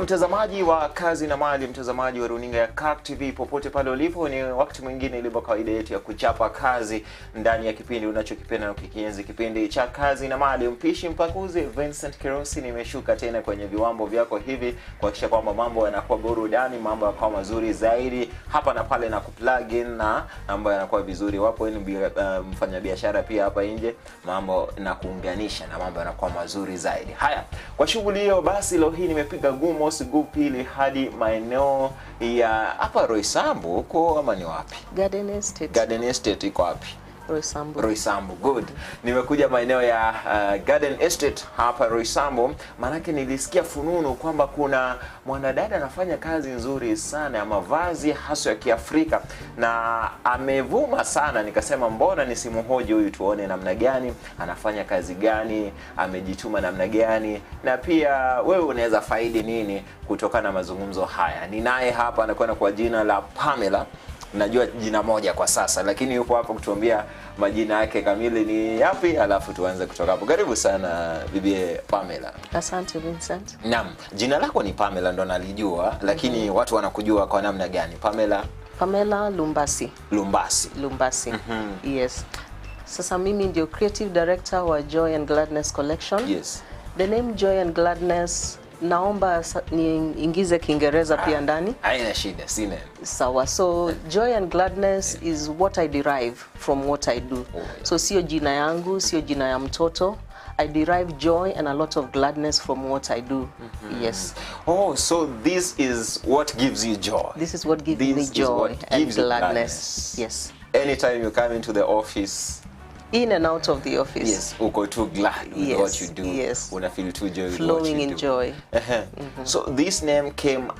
mtazamaji wa Kazi na Mali, mtazamaji wa runinga ya Kak TV popote pale ulipo, ni wakati mwingine ilivyo kawaida yetu ya kuchapa kazi ndani ya kipindi unachokipenda na kukienzi, kipindi cha Kazi na Mali. Mpishi mpakuzi Vincent Kirosi nimeshuka tena kwenye viwambo vyako hivi kuhakikisha kwamba mambo yanakuwa burudani, mambo yanakuwa mazuri zaidi hapa na pale, na kuplug in na mambo yanakuwa vizuri. Wapo ni mfanyabiashara pia hapa nje, mambo na kuunganisha na mambo yanakuwa mazuri zaidi. Haya, kwa shughuli hiyo basi leo hii nimepiga gumo sigu pili hadi maeneo ya hapa Roysambu huko, ama ni wapi? Garden Estate. Garden Estate iko wapi? Roysambu. Roysambu, good. Nimekuja maeneo ya Garden Estate hapa Roysambu, manake nilisikia fununu kwamba kuna mwanadada anafanya kazi nzuri sana ya mavazi hasa ya Kiafrika na amevuma sana. Nikasema mbona nisimhoji huyu tuone namna gani anafanya kazi gani, amejituma namna gani, na pia wewe unaweza faidi nini kutokana na mazungumzo haya. Ninaye hapa anakwenda kwa jina la Pamela. Najua jina moja kwa sasa, lakini yupo hapa kutuambia majina yake kamili ni yapi, alafu tuanze kutoka hapo. Karibu sana bibi Pamela. Asante Vincent. Naam, jina lako ni Pamela ndo nalijua, lakini watu wanakujua kwa namna gani? Pamela Lumbasi. Lumbasi. Yes. Sasa mimi ndio creative director wa Joy and Gladness Collection. Yes. The name Joy and Gladness, naomba niingize Kiingereza pia ndani. Haina shida, sina. Sawa. So Joy and Gladness is what I derive from what I do. So sio jina yangu, sio jina ya mtoto. I derive joy and a lot of gladness from what I do. Yes. Oh, so this is what gives you joy. This is what gives me joy and gladness. Yes. Anytime you come into the office, in and out of the office. Yes, uko too glad with what you do. Yes. Una feel too joy with flowing what you in do. joy. So this name came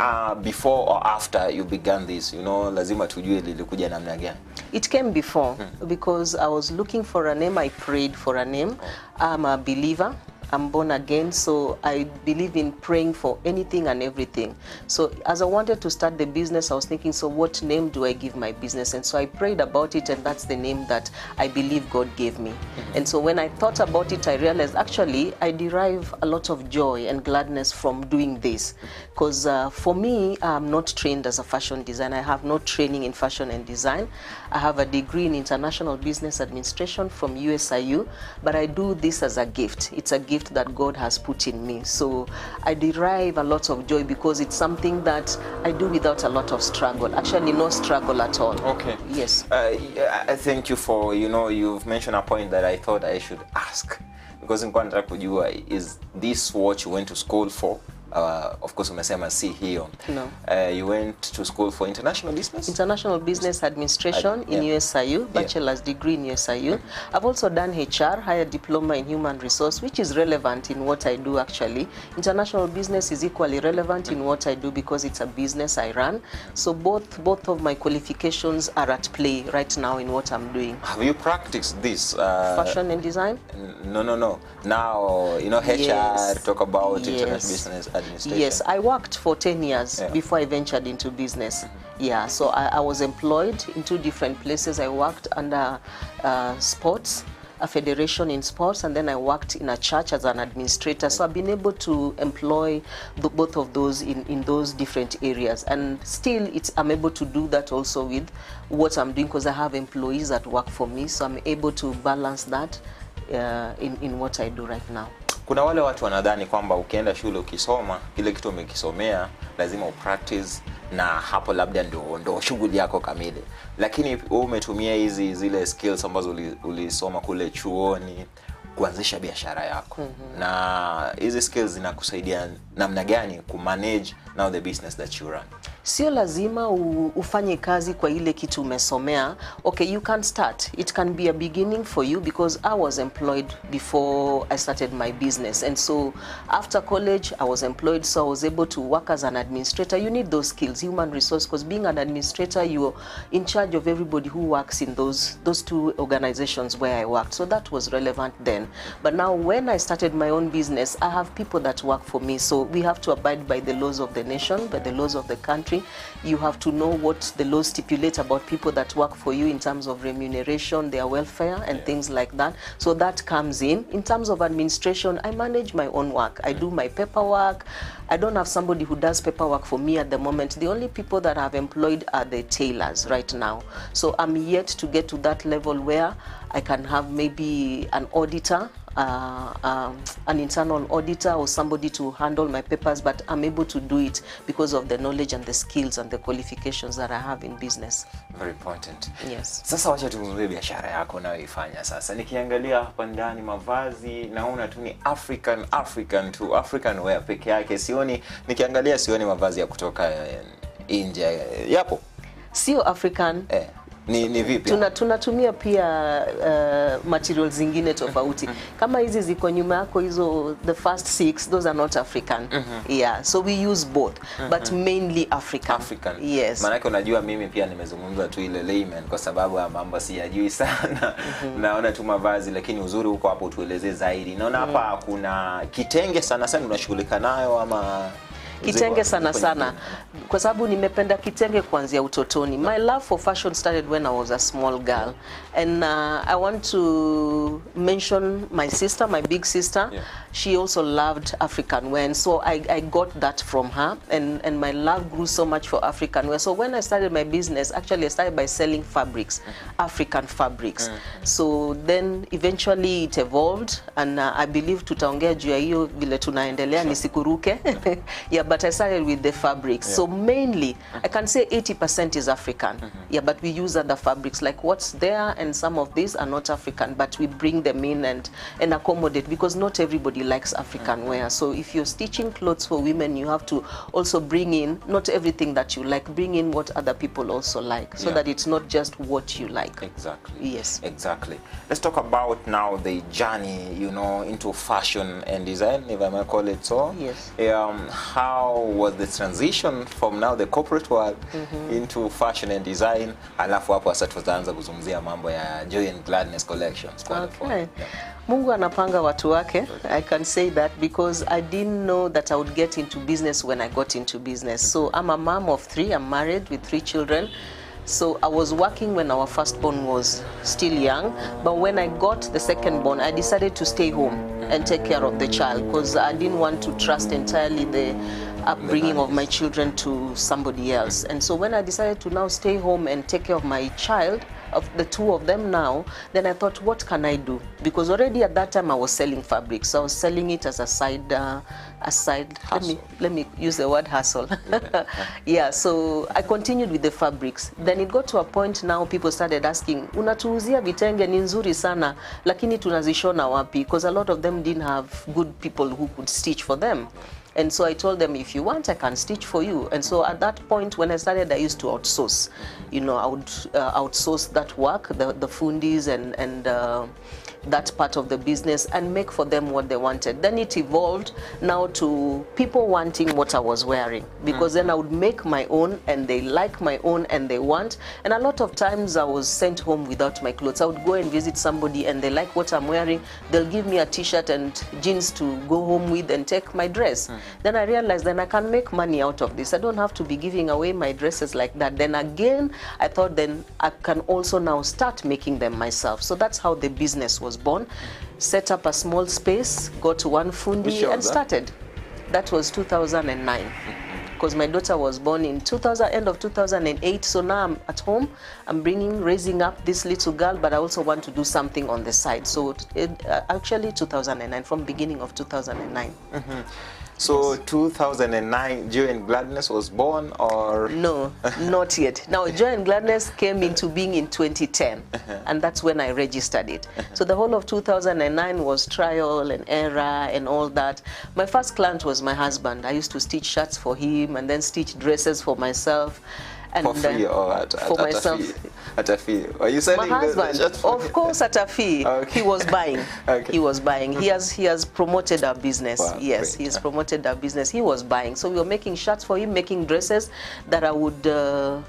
before or after you began this? You know, lazima tujue lilikuja namna gani? It came before because I was looking for a name. I prayed for a name. I'm a believer. I'm born again, so I believe in praying for anything and everything. So as I wanted to start the business, I was thinking, so what name do I give my business? And so I prayed about it, and that's the name that I believe God gave me. And so when I thought about it, I realized actually I derive a lot of joy and gladness from doing this. Because for me, I'm not trained as a fashion designer. I have no training in fashion and design. I have a degree in international business administration from USIU, but I do this as a gift. It's a gift that God has put in me. So I derive a lot of joy because it's something that I do without a lot of struggle. Actually, no struggle at all. Okay. Yes. I thank you for, you've mentioned a point that I thought I should ask. Because in contact with you, is this what you went to school for? Of course, umesema si hiyo. No. You went to school for international business? International business administration in USIU, bachelor's degree in USIU. I've also done HR, higher diploma in human resource, which is relevant in what I do actually. International business is equally relevant in what I do because it's a business I run. So both of my qualifications are at play right now in what I'm doing. Have you practiced this? Fashion and design? No. Now, HR, talk about international business administration. Yes, I worked for 10 years before I ventured into business. Yeah, so I was employed in 2 different places. I worked under sports, a federation in sports, and then I worked in a church as an administrator. So I've been able to employ both of those in those different areas. And still, I'm able to do that also with what I'm doing because I have employees that work for me. So I'm able to balance that in what I do right now. Kuna wale watu wanadhani kwamba ukienda shule ukisoma kile kitu umekisomea lazima upractice na hapo labda ndo shughuli yako kamili. Lakini wewe umetumia zile skills ambazo ulisoma kule chuoni kuanzisha biashara yako. Na hizi skills zinakusaidia namna gani kumanage now the business that you run? Sio lazima ufanye kazi kwa ile kitu umesomea. Okay, you can start. It can be a beginning for you because I was employed before I started my business. And so after college, I was employed, so I was able to work as an administrator. You need those skills, human resource, because being an administrator, you're in charge of everybody who works in those 2 organizations where I worked. So that was relevant then. But now when I started my own business, I have people that work for me. So we have to abide by the laws of the nation, by the laws of the country. You have to know what the laws stipulate about people that work for you in terms of remuneration, their welfare, and things like that. So that comes in. In terms of administration, I manage my own work. I do my paperwork. I don't have somebody who does paperwork for me at the moment. The only people that I've employed are the tailors right now. So I'm yet to get to that level where I can have maybe an auditor, an internal auditor, or somebody to handle my papers, but I'm able to do it because of the knowledge and the skills and the qualifications that I have in business. Very important. Yes. Sasa wacha tuzungumzie biashara yako unayoifanya sasa. Nikiangalia hapa ndani mavazi naona tu ni African tu, African wear peke yake. Nikiangalia sioni mavazi ya kutoka nje. Yapo? Sio African. Ni vipi? Tunatumia pia materials zingine tofauti. Kama hizi ziko nyuma yako hizo, the first 6, those are not African. Yeah, so we use both, but mainly African. Yes. Maana unajua mimi pia nimezungumza tu ile layman kwa sababu ya mambo siyajui sana. Naona tu mavazi, lakini uzuri huko hapo tueleze zaidi. Naona hapa kuna kitenge sana unashughulika nayo ama kitenge sana kwa sababu nimependa kitenge kuanzia utotoni. My love for fashion started when I was a small girl, and I want to mention my sister, my big sister. She also loved African wear, and so I got that from her, and my love grew so much for African wear. So when I started my business, actually I started by selling fabrics, African fabrics. So then eventually it evolved, and I believe tutaongea juu ya hiyo vile tunaendelea nisikuruke. Yeah, but I started with the fabrics. So mainly, I can say 80% is African. Yeah, but we use other fabrics, like what's there, and some of these are not African, but we bring them in and accommodate, because not everybody likes African wear. So if you're stitching clothes for women, you have to also bring in, not everything that you like, bring in what other people also like, so that it's not just what you like. Exactly. Yes. Exactly. Let's talk about now the journey, into fashion and design, if I may call it so. Yes. How was the transition from now the corporate world into fashion and design? Alafu hapo sasa tutaanza kuzungumzia mambo ya Joy and Gladness collections. Okay. Mungu anapanga watu wake. I can say that because I didn't know that I would get into business when I got into business. So I'm a mom of 3. I'm married with 3 children. So I was working when our firstborn was still young, but when I got the secondborn, I decided to stay home and take care of the child, because I didn't want to trust entirely the upbringing of my children to somebody else. And so when I decided to now stay home and take care of my child, of the 2 of them now, then I thought, what can I do? Because already at that time I was selling fabrics, so I was selling it as a side let me use the word hustle. Yeah, so I continued with the fabrics. Then it got to a point now people started asking, unatuuzia vitenge ni nzuri sana, lakini tunazishona wapi? Because a lot of them didn't have good people who could stitch for them. And so I told them, if you want, I can stitch for you. And so at that point, when I started, I used to outsource. I would outsource that work, the fundis and that part of the business, and make for them what they wanted. Then it evolved now to people wanting what I was wearing, because then I would make my own, and they like my own, and they want. And a lot of times I was sent home without my clothes. I would go and visit somebody, and they like what I'm wearing. They'll give me a t-shirt and jeans to go home with and take my dress. Then I realized then I can make money out of this. I don't have to be giving away my dresses like that. Then again, I thought then I can also now start making them myself. So that's how the business was born. Set up a small space, got 1 fundi, and started. That was 2009. Because my daughter was born in end of 2008. So now I'm at home. I'm raising up this little girl, but I also want to do something on the side. So actually 2009, from beginning of 2009. So 2009, Joy and Gladness was born, or? No, not yet. Now, Joy and Gladness came into being in 2010, and that's when I registered it. So the whole of 2009 was trial and error and all that. My first client was my husband. I used to stitch shirts for him and then stitch dresses for myself. And for free or for myself? At a fee. Are you selling my husband? Of course, at a fee. Okay. He was buying. Okay. He was buying. He has promoted our business. Wow, yes, great. he has promoted our business. He was buying. So we were making shirts for him, making dresses that I would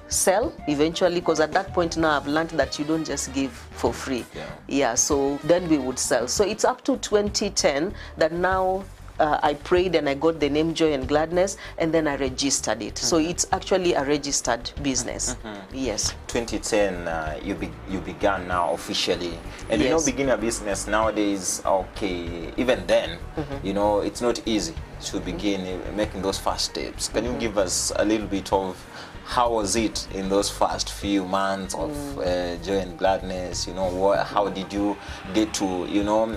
sell eventually. Because at that point now I've learned that you don't just give for free. Yeah. So then we would sell. So it's up to 2010 that now I prayed and I got the name Joy and Gladness, and then I registered it. So it's actually a registered business. Yes. 2010, you began now officially, and you know, Yes. beginning a business nowadays, okay, even then, you know, it's not easy to begin making those first steps. Can you give us a little bit of how was it in those first few months of Joy and Gladness? You know, how did you get to, you know,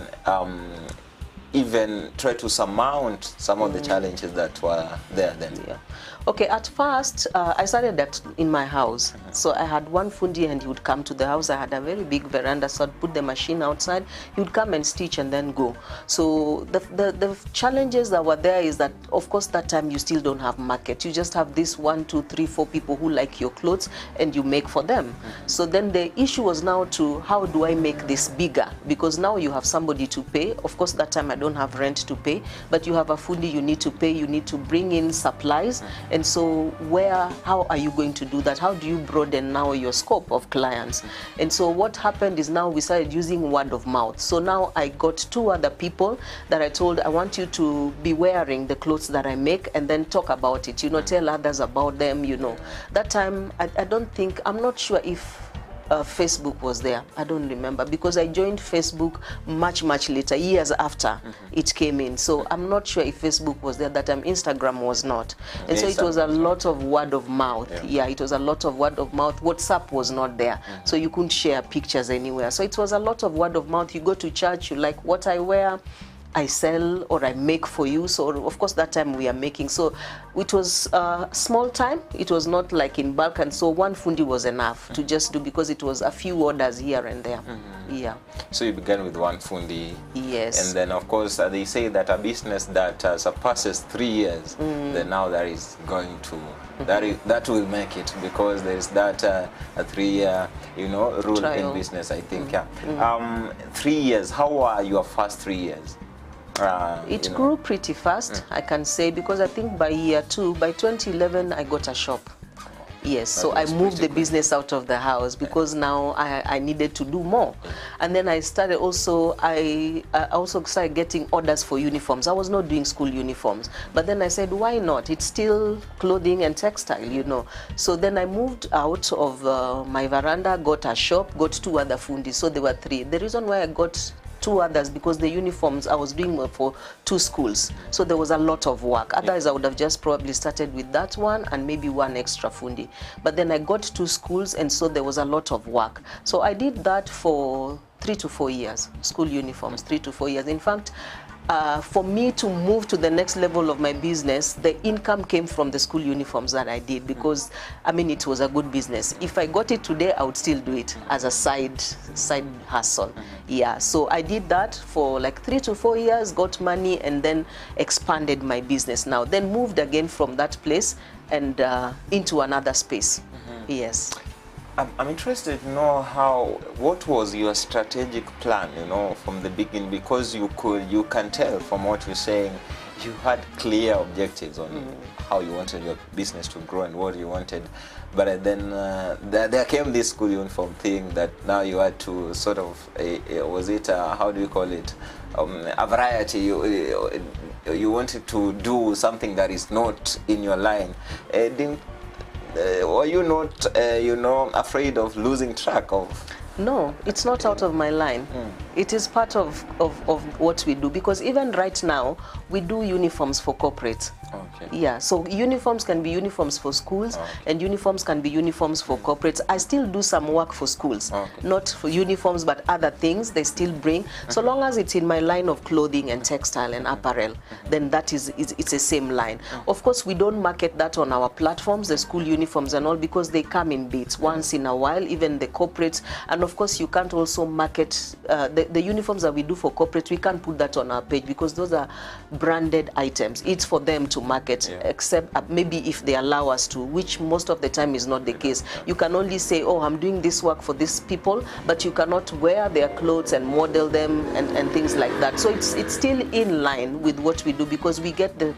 even try to surmount some of the challenges that were there then? Yeah. Okay, at first, I started that in my house. So I had one fundi and he would come to the house. I had a very big veranda, so I'd put the machine outside. He would come and stitch and then go. So the challenges that were there is that, of course, that time you still don't have market. You just have this 1, 2, 3, 4 people who like your clothes and you make for them. So then the issue was now to, how do I make this bigger? Because now you have somebody to pay. Of course, that time I don't have rent to pay, but you have a fundi you need to pay. You need to bring in supplies. And so how are you going to do that? How do you broaden now your scope of clients? And so what happened is now we started using word of mouth. So now I got 2 other people that I told, I want you to be wearing the clothes that I make and then talk about it, you know, tell others about them, you know. That time, I'm not sure if Facebook was there. I don't remember, because I joined Facebook much later, years after it came in. So I'm not sure if Facebook was there that time. Instagram was not. And so it was a lot of word of mouth. Yeah, it was a lot of word of mouth. WhatsApp was not there. So you couldn't share pictures anywhere. So it was a lot of word of mouth. You go to church, you like what I wear, I sell or I make for you. So of course that time we are making. So it was small time. It was not like in bulk, and so one fundi was enough to just do, because it was a few orders here and there. Yeah. So you began with one fundi. Yes. And then of course they say that a business that surpasses 3 years, then now that is going to that will make it, because there is that a 3-year, you know, rule Trial. in business, I think. 3 years. How were your first 3 years? It grew pretty fast, I can say, because I think by year 2, by 2011, I got a shop. Yes, so I moved the business out of the house because now I needed to do more. And then I started also, I also started getting orders for uniforms. I was not doing school uniforms, but then I said, why not? It's still clothing and textile, you know. So then I moved out of my veranda, got a shop, got 2 other fundis, so there were 3. The reason why I got 2 others, because the uniforms I was doing for 2 schools, so there was a lot of work. Otherwise I would have just probably started with that one and maybe 1 extra fundi, but then I got 2 schools, and so there was a lot of work. So I did that for 3 to 4 years, school uniforms, 3 to 4 years. In fact, for me to move to the next level of my business, the income came from the school uniforms that I did, because I mean it was a good business. If I got it today, I would still do it as a side hustle. Yeah, so I did that for like 3 to 4 years, got money, and then expanded my business now. Then moved again from that place and into another space. Yes. I'm interested to know what was your strategic plan, you know, from the beginning, because you can tell from what you're saying, you had clear objectives on how you wanted your business to grow and what you wanted, but then there came this school uniform thing that now you had to sort of, was it, how do you call it, a variety. You wanted to do something that is not in your line. Were you not, you know, afraid of losing track of? No, it's not out of my line. It is part of what we do, because even right now we do uniforms for corporate. Okay. Yeah, so uniforms can be uniforms for schools, and uniforms can be uniforms for corporates. I still do some work for schools, not for uniforms, but other things they still bring. So long as it's in my line of clothing and textile and apparel, then that it's the same line. Of course, we don't market that on our platforms, the school uniforms and all, because they come in bits once in a while, even the corporates. And of course, you can't also market the uniforms that we do for corporate. We can't put that on our page because those are branded items. It's for them to market, except maybe if they allow us to, which most of the time is not the case. You can only say, oh, I'm doing this work for these people, but you cannot wear their clothes and model them and things like that. So it's still in line with what we do, because we get the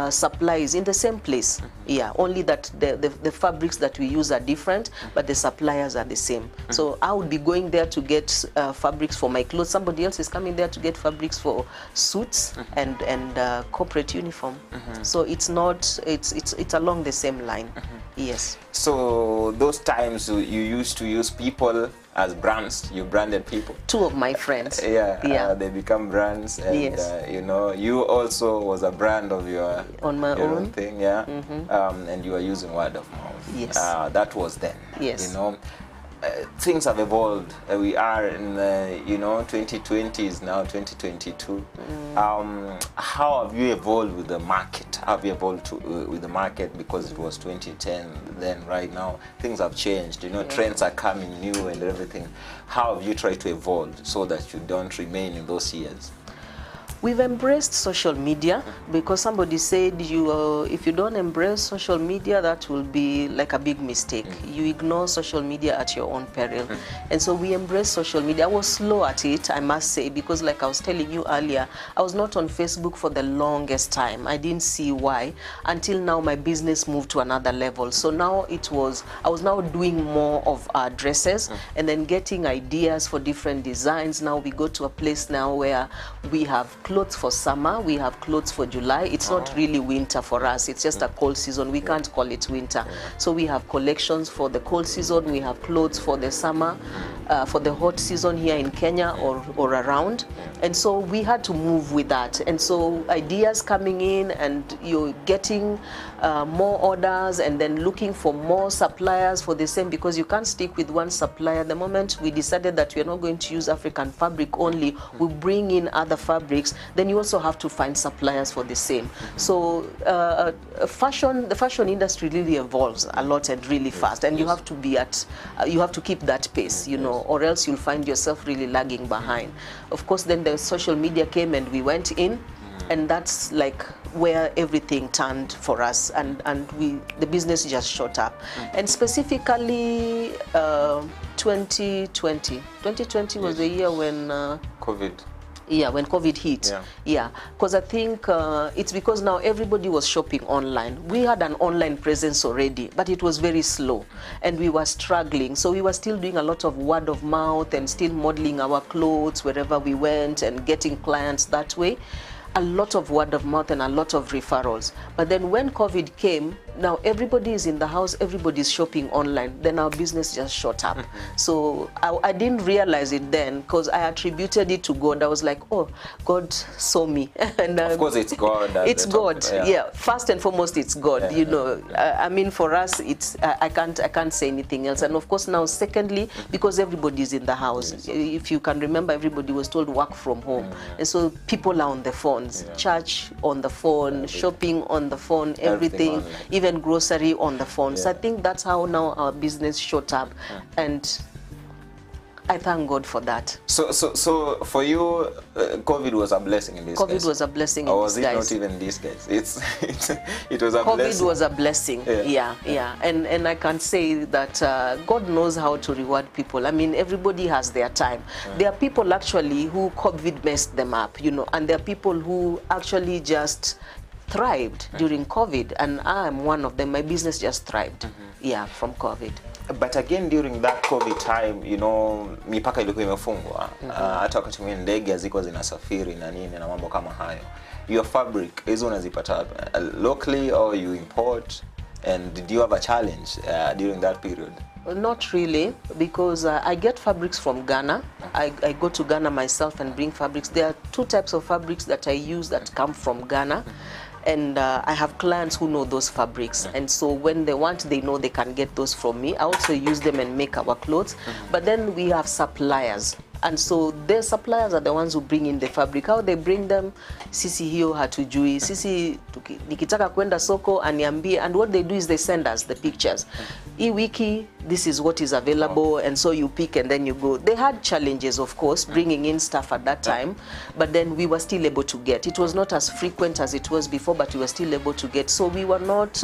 supply is in the same place. Yeah, only that the fabrics that we use are different, but the suppliers are the same. So I would be going there to get fabrics for my clothes. Somebody else is coming there to get fabrics for suits and corporate uniform. So it's not, it's along the same line. Yes. So those times you used to use people as brands, you branded people. Two of my friends. Yeah. They become brands, and Yes. you know, you also was a brand of your On my your own thing, yeah. And you were using word of mouth. Yes. That was then. Yes. You know, things have evolved. We are in you know, 2020 is now 2022. How have you evolved with the market? How have you evolved with the market? Because it was 2010 then. Right now things have changed, you know. Trends are coming new and everything. How have you tried to evolve so that you don't remain in those years? We've embraced social media, because somebody said if you don't embrace social media, that will be like a big mistake. You ignore social media at your own peril. And so we embrace social media. I was slow at it, I must say, because like I was telling you earlier, I was not on Facebook for the longest time. I didn't see why until now my business moved to another level. So now I was now doing more of our dresses and then getting ideas for different designs. Now we go to a place now where we have clothes for summer, we have clothes for July. It's not really winter for us, it's just a cold season. We can't call it winter. So we have collections for the cold season, we have clothes for the summer, for the hot season here in Kenya or around. And so we had to move with that. And so ideas coming in, and you're getting more orders, and then looking for more suppliers for the same, because you can't stick with one supplier. The moment we decided that we're not going to use African fabric only, we bring in other fabrics, then you also have to find suppliers for the same. So the fashion industry really evolves a lot and really fast, and you have to be you have to keep that pace, you know, or else you'll find yourself really lagging behind. Of course, then the social media came and we went in, and that's like where everything turned for us, and the business just shot up. And specifically 2020 was the year when COVID. Yeah, when COVID hit. Yeah, because I think it's because now everybody was shopping online. We had an online presence already, but it was very slow and we were struggling. So we were still doing a lot of word of mouth and still modeling our clothes wherever we went and getting clients that way. A lot of word of mouth and a lot of referrals. But then when COVID came, now everybody is in the house, everybody's shopping online, then our business just shot up. So I didn't realize it then, because I attributed it to God. I was like, oh, God saw me. And of course it's God. It's God. Yeah, first and foremost it's God. You know, I mean, for us it's I can't say anything else. And of course now secondly, because everybody's in the house. If you can remember, everybody was told work from home. And so people are on the phones, church on the phone, shopping on the phone, everything, even grocery on the phone. So I think that's how now our business shot up, and I thank God for that. So for you, COVID was a blessing in disguise. COVID was a blessing in disguise. Or was it not even disguise? It was a COVID blessing. COVID was a blessing. Yeah. And I can say that God knows how to reward people. I mean, everybody has their time. There are people actually who COVID messed them up, you know, and there are people who actually just thrived during COVID, and I am one of them. My business just thrived, from COVID. But again, during that COVID time, you know, mipaka ilikuwa imefungwa. Hata wakati mwingine ndege hazikuwa zinasafiri na nini na mambo kama hayo. Your fabric, hizo unazipata locally or you import? And did you have a challenge during that period? Not really, because I get fabrics from Ghana. I go to Ghana myself and bring fabrics. There are two types of fabrics that I use that come from Ghana. And I have clients who know those fabrics, and so when they want, they know they can get those from me. I also use them and make our clothes. But then we have suppliers, and so their suppliers are the ones who bring in the fabric. How they bring them, sisi hiyo hatujui. Sisi nikitaka kwenda soko aniambie, and what they do is they send us the pictures. E-wiki, this is what is available, and so you pick and then you go. They had challenges, of course, bringing in stuff at that time, but then we were still able to get. It was not as frequent as it was before, but we were still able to get. So we were not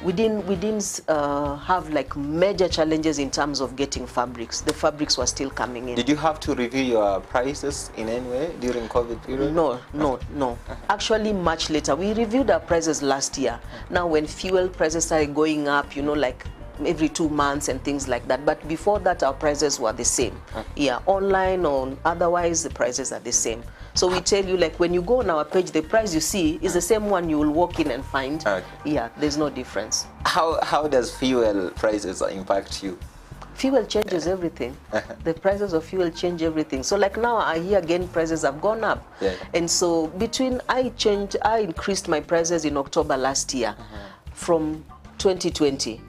we didn't have like major challenges in terms of getting fabrics. The fabrics were still coming in. Did you have to review your prices in any way during COVID period? No. Actually, much later. We reviewed our prices last year. Now, when fuel prices started going up, you know, like every 2 months and things like that. But before that, our prices were the same. Yeah, online or otherwise, the prices are the same. So we tell you, like, when you go on our page, the price you see is the same one you will walk in and find. Okay. Yeah, there's no difference. How does fuel prices impact you? Fuel changes everything. The prices of fuel change everything. So like now, I hear again prices have gone up. Yeah. And so I increased my prices in October last year from 2020.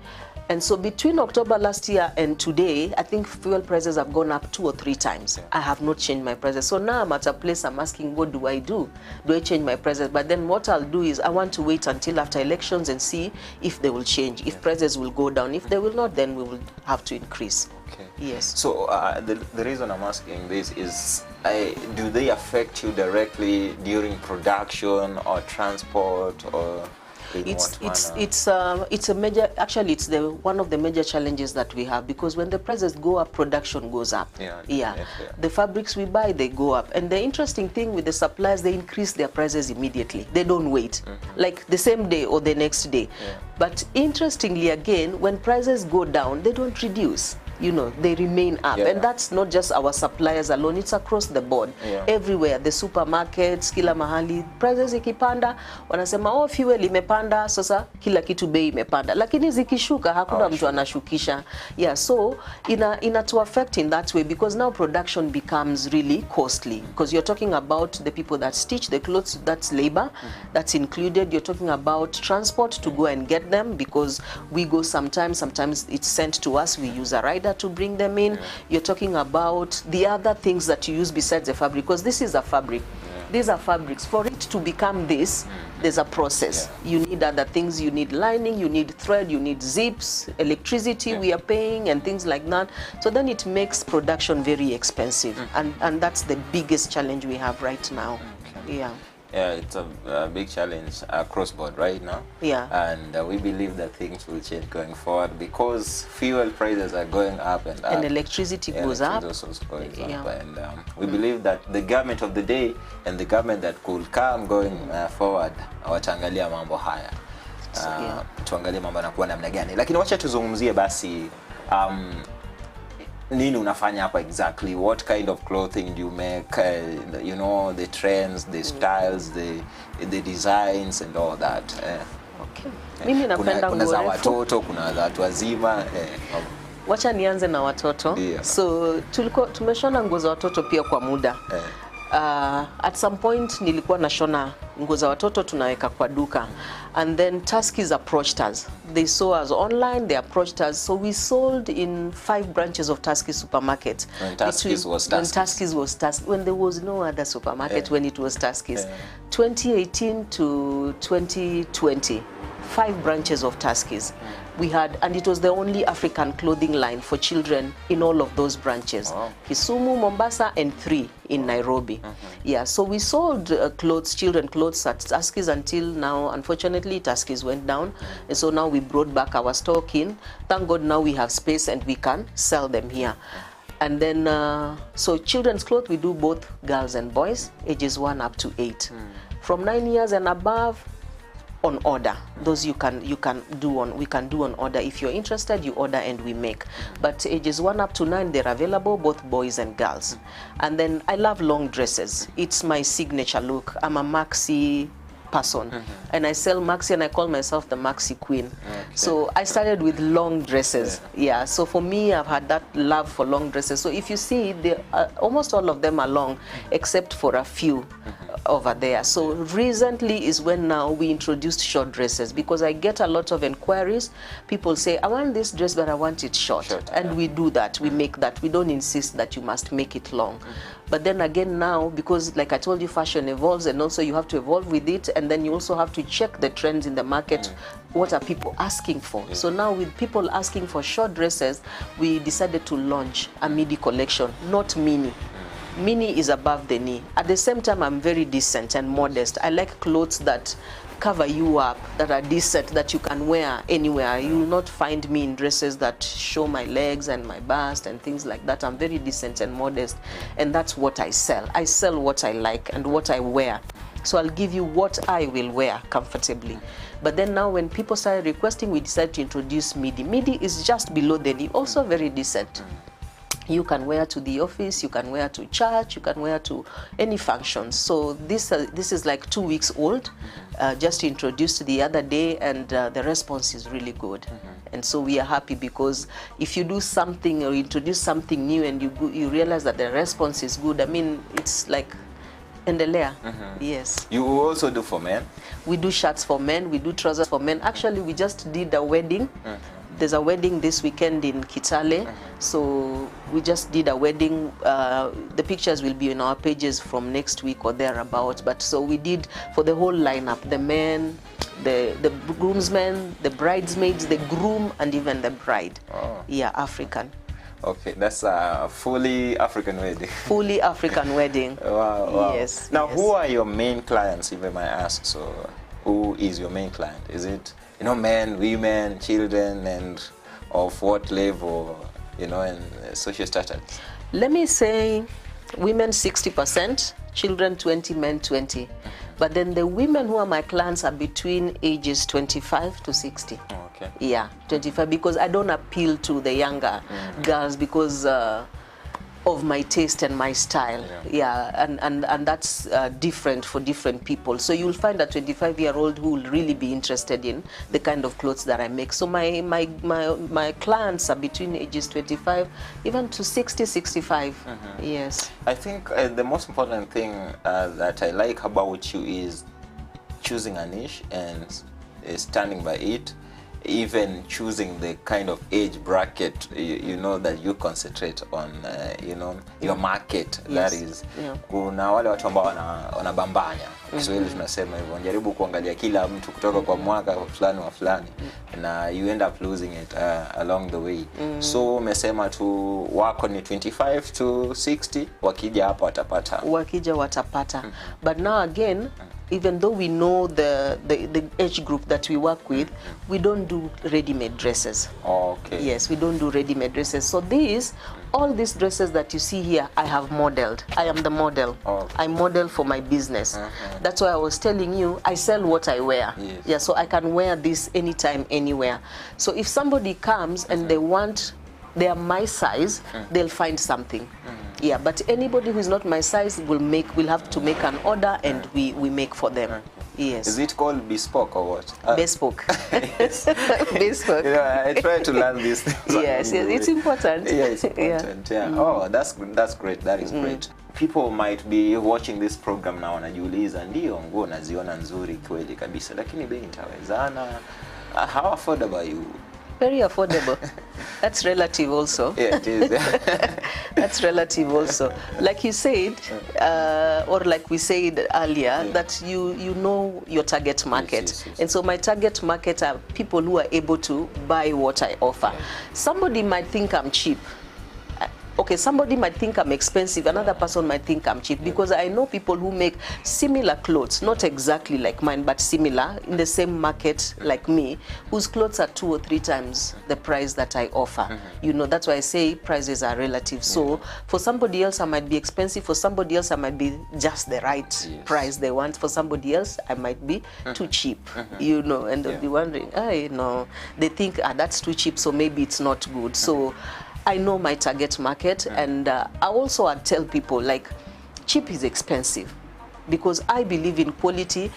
And so between October last year and today, I think fuel prices have gone up 2 or 3 times. I have not changed my prices. So now I'm at a place I'm asking, what do I do? Do I change my prices? But then what I'll do is I want to wait until after elections and see if they will change, if prices will go down. If they will not, then we will have to increase. Okay. Yes. So the reason I'm asking this is, do they affect you directly during production or transport or? It's a major, actually it's one of the major challenges that we have, because when the prices go up, production goes up. Yeah. The fabrics we buy, they go up. And the interesting thing with the suppliers, they increase their prices immediately. They don't wait, like the same day or the next day. But interestingly again, when prices go down, they don't reduce. You know, they remain up. And that's not just our suppliers alone, it's across the board. Everywhere, the supermarkets, kila mahali, prices ikipanda, wanasema, oh, fuel imepanda, sasa kila kitu bei imepanda. Lakini zikishuka, hakuna mtu anashukisha. Yeah, so ina to affect in that way, because now production becomes really costly. Because you're talking about the people that stitch the clothes, that's labor, that's included. You're talking about transport to go and get them, because we go sometimes it's sent to us, we use a rider to bring them in. You're talking about the other things that you use besides the fabric, because this is a fabric. These are fabrics. For it to become this, there's a process. You need other things. You need lining, you need thread, you need zips, electricity we are paying, and things like that. So then it makes production very expensive. And that's the biggest challenge we have right now. Yeah. Yeah, it's a big challenge across board right now. Yeah. And we believe that things will change going forward, because fuel prices are going up and up. And electricity goes up. Also goes up. And we believe that the government of the day and the government that could come going forward, wataangalia mambo haya. Tuangalie mambo yanakuwa namna gani. Lakini wacha tuzungumzie basi nini unafanya hapa exactly? What kind of clothing do you make? You know, the trends, the styles, the designs and all that. Okay. Mimi napenda kuna za watoto, kuna za watu wazima. Wacha nianze na watoto. So tumeshona nguo za watoto pia kwa muda. At some point nilikuwa nashona nguo za watoto tunaweka kwa duka, and then Tuskys approached us. They saw us online, they approached us, so we sold in 5 branches of Tusky supermarket. When Tuskys was Tuskys. When there was no other supermarket, when it was Tuskys. 2018 to 2020, 5 branches of Tuskys. We had, and it was the only African clothing line for children in all of those branches. Kisumu, Mombasa, and 3 in Nairobi. Yeah, so we sold clothes, children clothes at Tuskys until now. Unfortunately, Tuskys went down, and so now we brought back our stock in. Thank God now we have space and we can sell them here. And then, so children's clothes, we do both girls and boys, ages 1 up to 8. From 9 years and above, on order. Those we can do on order. If you're interested, you order and we make. But ages 1 up to 9, they're available, both boys and girls. And then I love long dresses. It's my signature look. I'm a maxi person, and I sell maxi, and I call myself the maxi queen. So I started with long dresses. So for me, I've had that love for long dresses. So if you see, almost all of them are long, except for a few over there. So recently is when now we introduced short dresses, because I get a lot of inquiries. People say, I want this dress, but I want it short. And we do that, we make that. We don't insist that you must make it long. But then again now, because like I told you, fashion evolves, and also you have to evolve with it, and then you also have to check the trends in the market. What are people asking for? So now with people asking for short dresses, we decided to launch a midi collection, not mini. Mini is above the knee. At the same time, I'm very decent and modest. I like clothes that cover you up, that are decent, that you can wear anywhere. You will not find me in dresses that show my legs and my bust and things like that. I'm very decent and modest, and that's what I sell. I sell what I like and what I wear. So I'll give you what I will wear comfortably. But then now when people started requesting, we decided to introduce midi. Midi is just below the knee, also very decent. You can wear to the office, you can wear to church, you can wear to any function. So this is like 2 weeks old, just introduced the other day, and the response is really good. And so we are happy, because if you do something or introduce something new and you realize that the response is good, I mean, it's like endelea. Yes. You also do for men? We do shirts for men, we do trousers for men. Actually, we just did a wedding. There's a wedding this weekend in Kitale, so we just did a wedding. The pictures will be on our pages from next week or thereabouts. But so we did for the whole lineup: the men, the groomsmen, the bridesmaids, the groom, and even the bride. Oh. Yeah, African. Okay, that's a fully African wedding. Fully African wedding. Wow, wow. Yes. Now, yes. who are your main clients, if I may ask? So, who is your main client? Is it, men, women, children, and of what level, and social status? Let me say women 60%, children 20, men 20. But then the women who are my clients are between ages 25 to 60. Okay. Yeah, 25, because I don't appeal to the younger girls because of my taste and my style. Yeah, and that's different for different people. So you'll find a 25-year-old who will really be interested in the kind of clothes that I make. So my clients are between ages 25 even to 60, 65. Yes. I think the most important thing that I like about you is choosing a niche and standing by it. Even choosing the kind of age bracket, that you concentrate on, your market. Yes. That is, kuna wale watu ambao wanabambanya. Kiswahili tunasema hivyo, jaribu kuangalia kila mtu kutoka kwa mwaka fulani wa fulani, na you end up losing it along the way. So umesema tu wako ni 25 to 60, wakija hapa watapata. Wakija watapata. But now again, even though we know the age group that we work with, we don't do ready-made dresses. Okay. Yes, we don't do ready-made dresses. So all these dresses that you see here, I have modeled. I am the model. Okay. I model for my business. That's why I was telling you, I sell what I wear. Yes. Yeah, so I can wear this anytime, anywhere. So if somebody comes and they are my size, they'll find something. Yeah, but anybody who is not my size will have to make an order, and we make for them. Yes. Is it called bespoke or what? Bespoke. Bespoke. I try to learn these things. Yes, it's important. Yeah, it's important. Yeah. Oh, that's great. That is great. People might be watching this program now wanajiuliza, ndio nguo naziona nzuri kweli kabisa, lakini bei itawezana? How affordable are you? Very affordable. That's relative also. Yeah, it is. That's relative also. Like you said, or like we said earlier, that you know your target market. Yes. And so my target market are people who are able to buy what I offer. Somebody might think I'm cheap. Okay, somebody might think I'm expensive, another person might think I'm cheap, because I know people who make similar clothes, not exactly like mine, but similar, in the same market like me, whose clothes are 2 or 3 times the price that I offer. That's why I say prices are relative. So for somebody else, I might be expensive. For somebody else, I might be just the right price they want. For somebody else, I might be too cheap, and they'll be wondering, they think, that's too cheap, so maybe it's not good. So I know my target market, and I also tell people, like, cheap is expensive, because I believe in quality.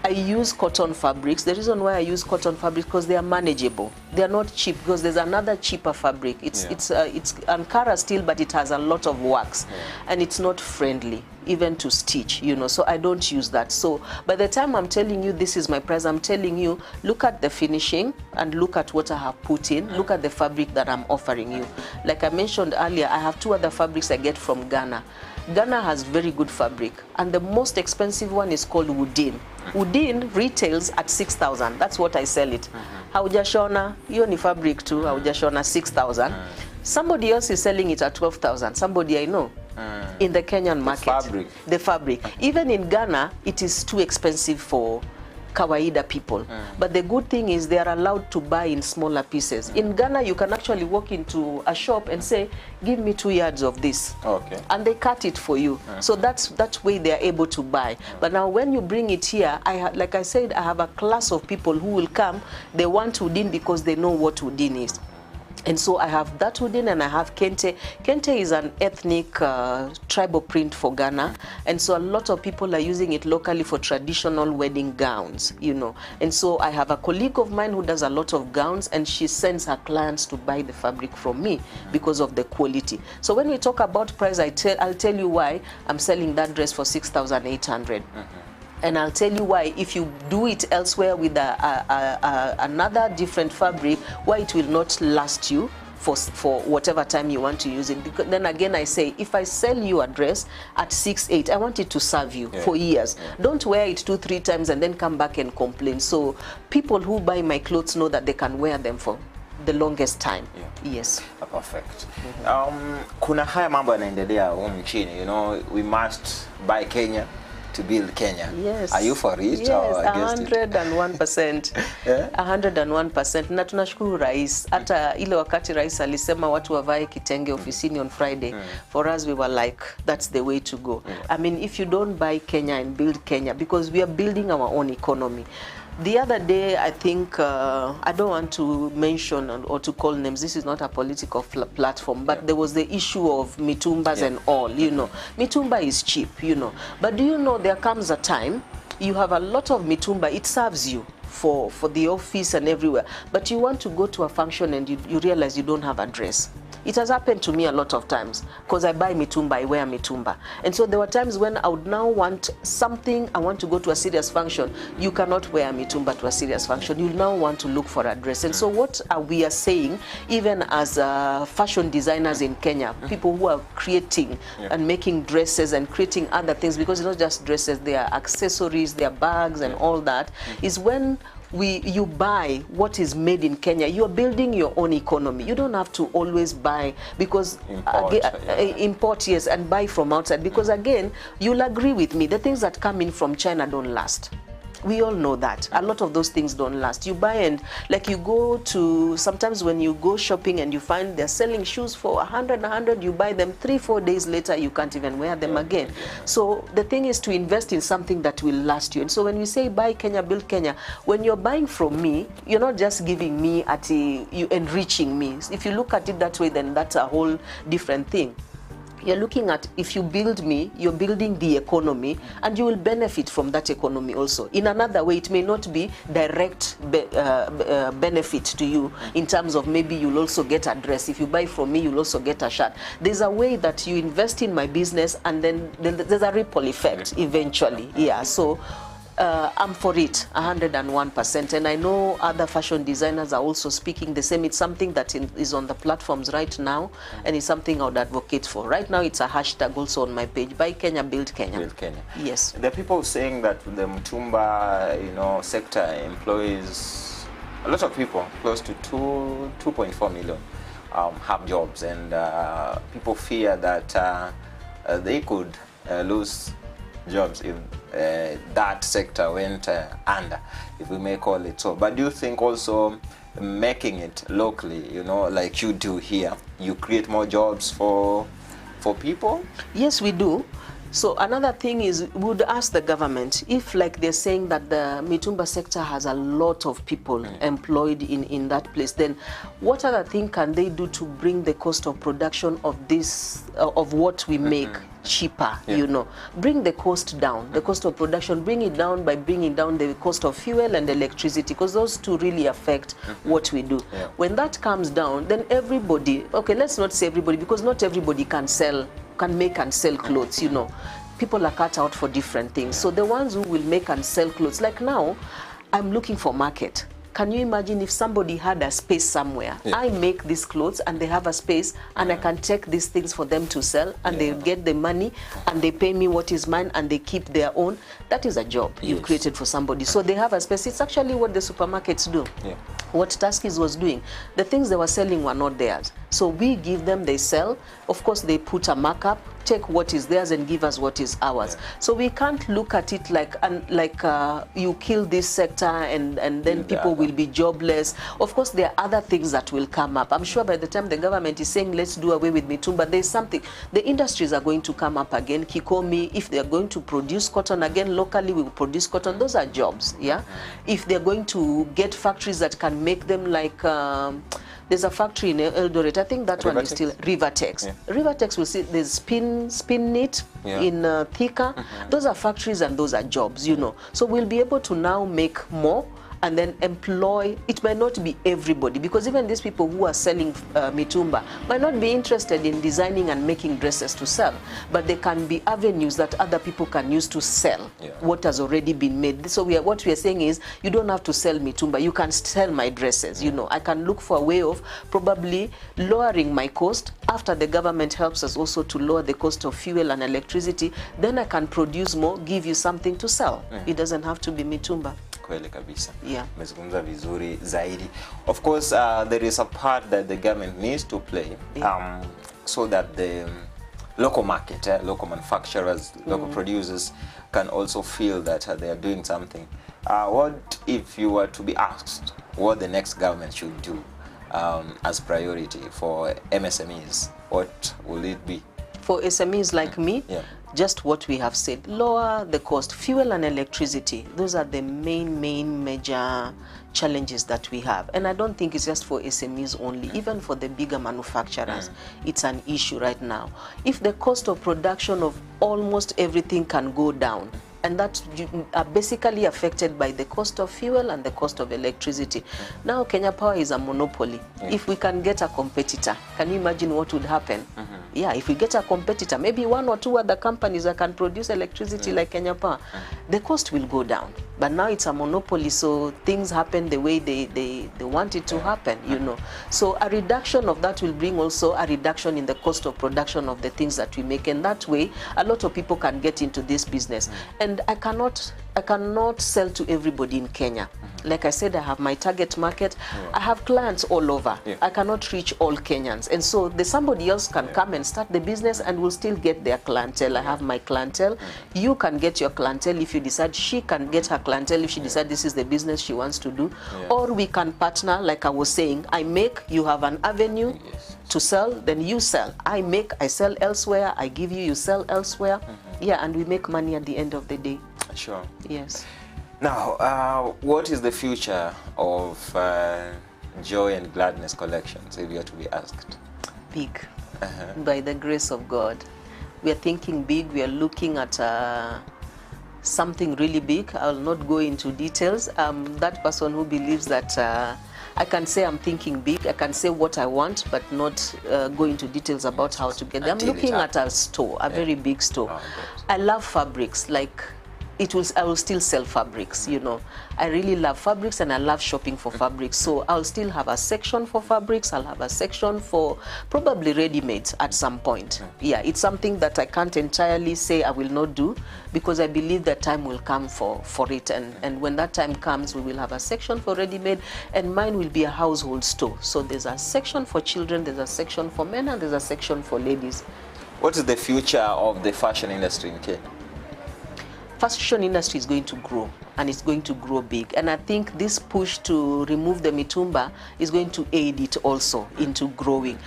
I use cotton fabrics. The reason why I use cotton fabrics because they are manageable. They are not cheap, because there's another cheaper fabric. It's Ankara still, but it has a lot of wax, and it's not friendly even to stitch. So I don't use that. So by the time I'm telling you this is my price, I'm telling you, look at the finishing and look at what I have put in. Look at the fabric that I'm offering you. Like I mentioned earlier, I have 2 other fabrics I get from Ghana. Ghana has very good fabric, and the most expensive one is called Woodin. Woodin retails at 6,000. That's what I sell it. Haujashona, hiyo ni fabric too. Haujashona 6,000. Somebody else is selling it at 12,000. Somebody I know. in the Kenyan market. Fabric. The fabric. Even in Ghana, it is too expensive for kawaida people. But the good thing is they are allowed to buy in smaller pieces. In Ghana, you can actually walk into a shop and say, give me 2 yards of this. Okay. And they cut it for you. So that way they are able to buy. But now when you bring it here, like I said, I have a class of people who will come. They want Udin because they know what Udin is. And so I have that Udin and I have Kente. Kente is an ethnic tribal print for Ghana. And so a lot of people are using it locally for traditional wedding gowns, you know. And so I have a colleague of mine who does a lot of gowns, and she sends her clients to buy the fabric from me because of the quality. So when we talk about price, I'll tell you why I'm selling that dress for 6,800. And I'll tell you why, if you do it elsewhere with another different fabric, why it will not last you for whatever time you want to use it. Because then again, I say, if I sell you a dress at 6,800, I want it to serve you for years. Don't wear it 2-3 times and then come back and complain. So people who buy my clothes know that they can wear them for the longest time. Yes. Perfect. Kuna haya mambo yanaendelea humu nchini, you know, we must buy Kenya to build Kenya. Yes. Are you for it? Yes, or against 101%. 101%. Na tunashukuru rais. Hata ile wakati rais alisema watu wavae kitenge ofisini on Friday. For us, we were like, that's the way to go. I mean, if you don't buy Kenya and build Kenya, because we are building our own economy. The other day, I think, I don't want to mention or to call names, this is not a political platform, but there was the issue of mitumbas and all, you know. Mitumba is cheap, you know. But do you know there comes a time, you have a lot of mitumba, it serves you for the office and everywhere, but you want to go to a function and you realize you don't have a dress. It has happened to me a lot of times because I buy mitumba, I wear mitumba. And so there were times when I would now want something, I want to go to a serious function. You cannot wear mitumba to a serious function. You now want to look for a dress. And so what we are saying, even as fashion designers in Kenya, people who are creating and making dresses and creating other things, because it's not just dresses, they are accessories, they are bags and all that, is when you buy what is made in Kenya, you are building your own economy. You don't have to always buy, because import, yes, and buy from outside, because again, you'll agree with me, the things that come in from China don't last. We all know that. A lot of those things don't last. You buy and, like, you go to, sometimes when you go shopping and you find they're selling shoes for 100, you buy them 3-4 days later, you can't even wear them again. So the thing is to invest in something that will last you. And so when we say buy Kenya, build Kenya, when you're buying from me, you're not just giving me you enriching me. If you look at it that way, then that's a whole different thing. You're looking at, if you build me, you're building the economy, and you will benefit from that economy also. In another way, it may not be direct benefit to you in terms of maybe you'll also get a dress. If you buy from me, you'll also get a shirt. There's a way that you invest in my business, and then there's a ripple effect eventually. Yeah, so I'm for it 101%, and I know other fashion designers are also speaking the same. It's something that is on the platforms right now, and it's something I would advocate for. Right now, it's a hashtag also on my page: Buy Kenya, Build Kenya. Build Kenya. Yes. There are people saying that the Mutumba, you know, sector employs a lot of people, close to 2.4 million have jobs, and people fear that they could lose jobs if that sector went under, if we may call it so. But do you think also making it locally, you know, like you do here, you create more jobs for people? Yes, we do. So another thing is, we would ask the government if, like they're saying that the mitumba sector has a lot of people employed in that place, then what other thing can they do to bring the cost of production of this, of what we make cheaper, you know? Bring the cost down, the cost of production, bring it down by bringing down the cost of fuel and electricity, because those two really affect what we do. When that comes down, then everybody, okay, let's not say everybody, because not everybody can make and sell clothes, you know. People are cut out for different things. So the ones who will make and sell clothes, like now, I'm looking for market. Can you imagine if somebody had a space somewhere? I make these clothes and they have a space, and I can take these things for them to sell, and they get the money and they pay me what is mine and they keep their own. That is a job you've created for somebody. So they have a space. It's actually what the supermarkets do. What Tuskys was doing. The things they were selling were not theirs. So we give them, they sell. Of course, they put a markup. take what is theirs and give us what is ours. So we can't look at it like you kill this sector and then people will be jobless. Of course, there are other things that will come up. I'm sure by the time the government is saying let's do away with mitumba, there's something. The industries are going to come up again. Kikomi, if they're going to produce cotton again locally, we will produce cotton. Those are jobs. Yeah. If they're going to get factories that can make them like. There's a factory in Eldoret. I think that one is still Rivertex. Rivertex will see there's spin knit in Thika. Those are factories and those are jobs, you know. So we'll be able to now make more and then employ. It might not be everybody, because even these people who are selling mitumba might not be interested in designing and making dresses to sell, but there can be avenues that other people can use to sell what has already been made. So what we are saying is, you don't have to sell mitumba, you can sell my dresses. You know, I can look for a way of probably lowering my cost. After the government helps us also to lower the cost of fuel and electricity, then I can produce more, give you something to sell. It doesn't have to be mitumba. Kweli kabisa. Umezungumza vizuri zaidi. Of course, there is a part that the government needs to play so that the local market, local manufacturers, local producers can also feel that they are doing something. What if you were to be asked what the next government should do as priority for MSMEs, what will it be? For SMEs like me, just what we have said, lower the cost. Fuel and electricity, those are the main major challenges that we have. And I don't think it's just for SMEs only, even for the bigger manufacturers, it's an issue right now. If the cost of production of almost everything can go down, and that are basically affected by the cost of fuel and the cost of electricity. Now Kenya Power is a monopoly. If we can get a competitor, can you imagine what would happen? Yeah, if we get a competitor, maybe one or two other companies that can produce electricity like Kenya Power, the cost will go down. But now it's a monopoly, so things happen the way they want it to happen, you know. So a reduction of that will bring also a reduction in the cost of production of the things that we make, and that way a lot of people can get into this business. And I cannot sell to everybody in Kenya. Like I said, I have my target market. I have clients all over. I cannot reach all Kenyans, and so somebody else can come and start the business and will still get their clientele. I have my clientele. You can get your clientele if you decide. She can get her clientele if she decides this is the business she wants to do. Or we can partner, like I was saying. I make, you have an avenue to sell, then you sell. I make, I sell elsewhere. I give you, you sell elsewhere. Yeah, and we make money at the end of the day. Sure. Yes. Now, what is the future of Joy and Gladness collections, if you are to be asked? Big. By the grace of God. We are thinking big. We are looking at something really big. I will not go into details. That person who believes that I can say I'm thinking big, I can say what I want, but not go into details about how to get there. I'm looking at a store, a very big store. I love fabrics, like I will still sell fabrics, you know. I really love fabrics and I love shopping for fabrics. So I'll still have a section for fabrics. I'll have a section for probably ready-mades at some point. Yeah, it's something that I can't entirely say I will not do, because I believe that time will come for it. And when that time comes, we will have a section for ready-made, and mine will be a household store. So there's a section for children, there's a section for men, and there's a section for ladies. What is the future of the fashion industry in Kenya? Fashion industry is going to grow, and it's going to grow big. And I think this push to remove the mitumba is going to aid it also into growing.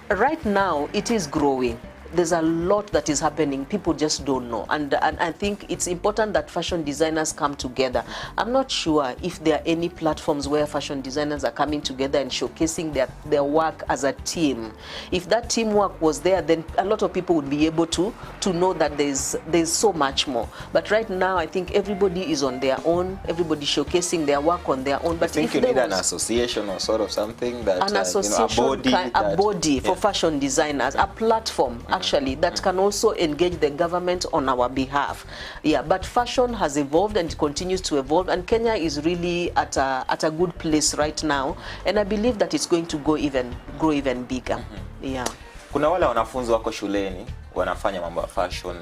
Right now, it is growing. There's a lot that is happening. People just don't know. And I think it's important that fashion designers come together. I'm not sure if there are any platforms where fashion designers are coming together and showcasing their work as a team. If that teamwork was there, then a lot of people would be able to know that there's so much more. But right now, I think everybody is on their own. Everybody showcasing their work on their own. But I think you need an association or sort of something that an association, a body for fashion designers, a platform. Actually, that can also engage the government on our behalf. Yeah, but fashion has evolved and it continues to evolve, and Kenya is really at a good place right now, and I believe that it's going to grow even bigger. Yeah. Kuna wale wanafunzi wako shuleni wanafanya mambo ya fashion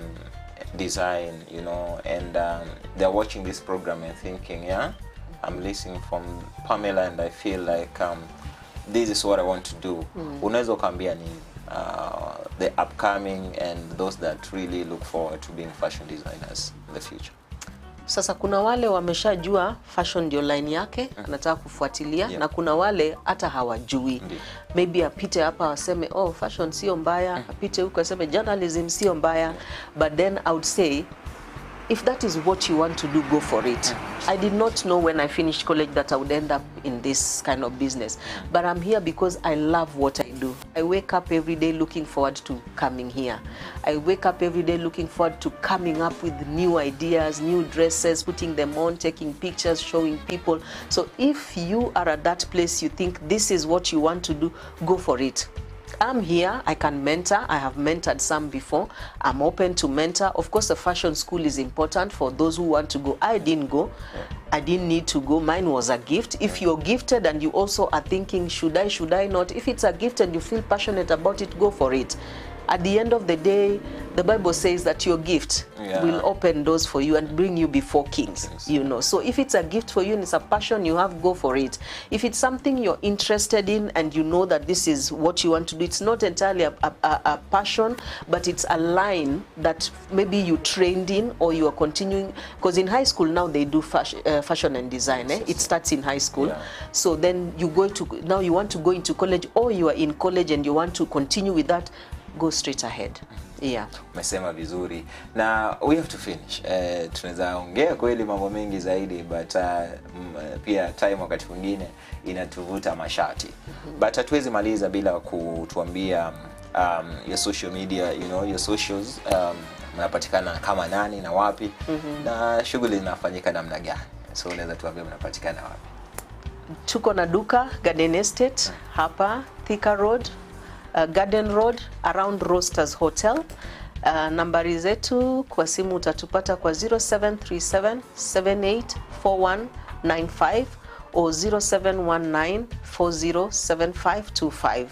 design, you know, and they're watching this program and thinking, yeah, I'm listening from Pamela and I feel like this is what I want to do. Unaweza kuambia nini the upcoming and those that really look forward to being fashion designers in the future? Sasa kuna wale wameshajua fashion ndio line yake, anataka kufuatilia, na kuna wale hata hawajui. Maybe apite hapa aseme oh fashion sio mbaya, apite huko aseme journalism sio mbaya, but then I would say if that is what you want to do, go for it. I did not know when I finished college that I would end up in this kind of business. But I'm here because I love what I do. I wake up every day looking forward to coming here. I wake up every day looking forward to coming up with new ideas, new dresses, putting them on, taking pictures, showing people. So if you are at that place, you think this is what you want to do, go for it. I'm here, I can mentor. I have mentored some before. I'm open to mentor. Of course, the fashion school is important for those who want to go. I didn't go. I didn't need to go. Mine was a gift. If you're gifted and you also are thinking, should I not? If it's a gift and you feel passionate about it, go for it. At the end of the day, the Bible says that your gift will open doors for you and bring you before kings, you know. So if it's a gift for you and it's a passion you have, go for it. If it's something you're interested in and you know that this is what you want to do, it's not entirely a passion, but it's a line that maybe you trained in or you are continuing. Because in high school now they do fashion and design. It starts in high school. So then you go to, now you want to go into college, or you are in college and you want to continue with that, go straight ahead. Umesema vizuri. Na we have to finish. Tunaweza ongea kweli mambo mengi zaidi, but pia time wakati mwingine inatuvuta mashati. But hatuwezi maliza bila kutuambia your social media, you know, your socials, mnapatikana kama nani na wapi, na shughuli zinafanyika namna gani? So unaweza tuambia mnapatikana wapi? Tuko na duka Garden Estate hapa Thika Road, Garden Road, around Roasters Hotel. Nambari zetu kwa simu utatupata kwa 0737 784195 au 0719407525.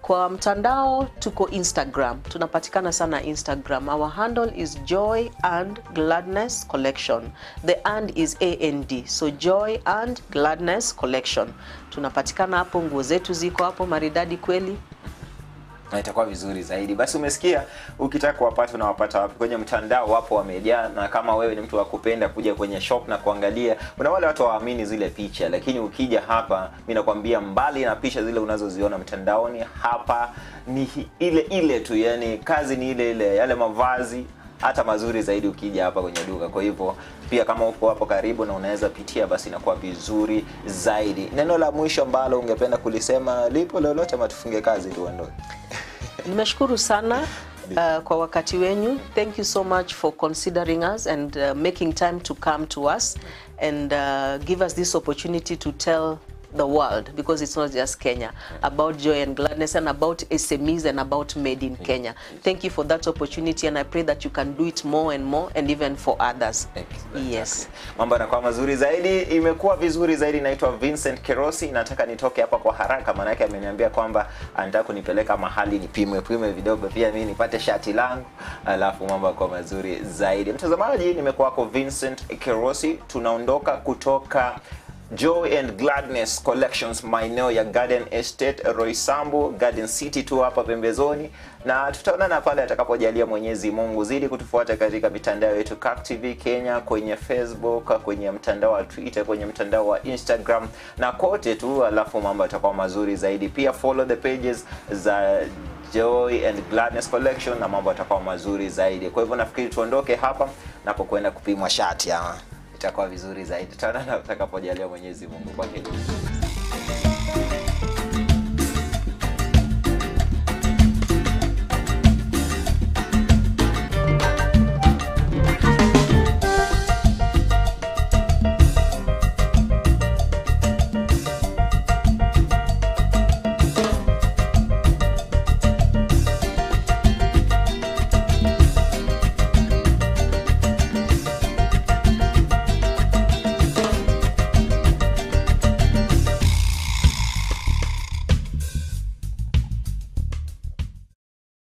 Kwa mtandao tuko Instagram. Tunapatikana sana Instagram. Our handle is Joy and Gladness Collection. The and is AND. So Joy and Gladness Collection. Tunapatikana hapo, nguo zetu ziko hapo maridadi kweli. Na itakuwa vizuri zaidi. Basi umesikia, ukitaka kuwapata unawapata wapi? Kwenye mtandao wapo wamejaa, na kama wewe ni mtu wa kupenda kuja kwenye shop na kuangalia, kuna wale watu waamini zile picha, lakini ukija hapa mimi nakwambia mbali na picha zile unazoziona mtandaoni, hapa ni ile tu, yani kazi ni ile, yale mavazi hata mazuri zaidi ukija hapa kwenye duka. Kwa hivyo pia kama uko hapo karibu na unaweza pitia, basi inakuwa vizuri zaidi. Neno la mwisho ambalo ungependa kulisema lipo lolote, matufunge kazi tuondoke? Nimeshukuru sana kwa wakati wenyu. Thank you so much for considering us and making time to come to us and give us this opportunity to tell the world, because it's not just Kenya, about joy and gladness and about SMEs and about made in Kenya. Thank you for that opportunity, and I pray that you can do it more and more and even for others. Yes. Mambo yanakuwa mazuri zaidi, imekuwa vizuri zaidi. Naitwa Vincent Kerosi, nataka nitoke hapa kwa haraka, maana yake ameniambia kwamba anataka kunipeleka mahali nipimwe vidogo, pia mimi nipate shati langu, alafu mambo yanakuwa mazuri zaidi. Mtazamaji, nimekuwa kwa Vincent Kerosi, tunaondoka kutoka Joy and Gladness Collections, maeneo ya Garden Estate, Roysambu, Garden City tu hapa pembezoni, na tutaonana pale atakapojalia Mwenyezi Mungu. Zidi kutufuata katika mitandao yetu CAK TV Kenya, kwenye Facebook, kwenye mtandao wa Twitter, kwenye mtandao wa Instagram na kote tu, alafu mambo yatakuwa mazuri zaidi. Pia follow the pages za Joy and Gladness Collection na mambo yatakuwa mazuri zaidi. Kwa hivyo nafikiri tuondoke hapa napokwenda kupimwa shati itakuwa vizuri zaidi. Tutaonana tutakapojalia Mwenyezi Mungu. Kwa heri.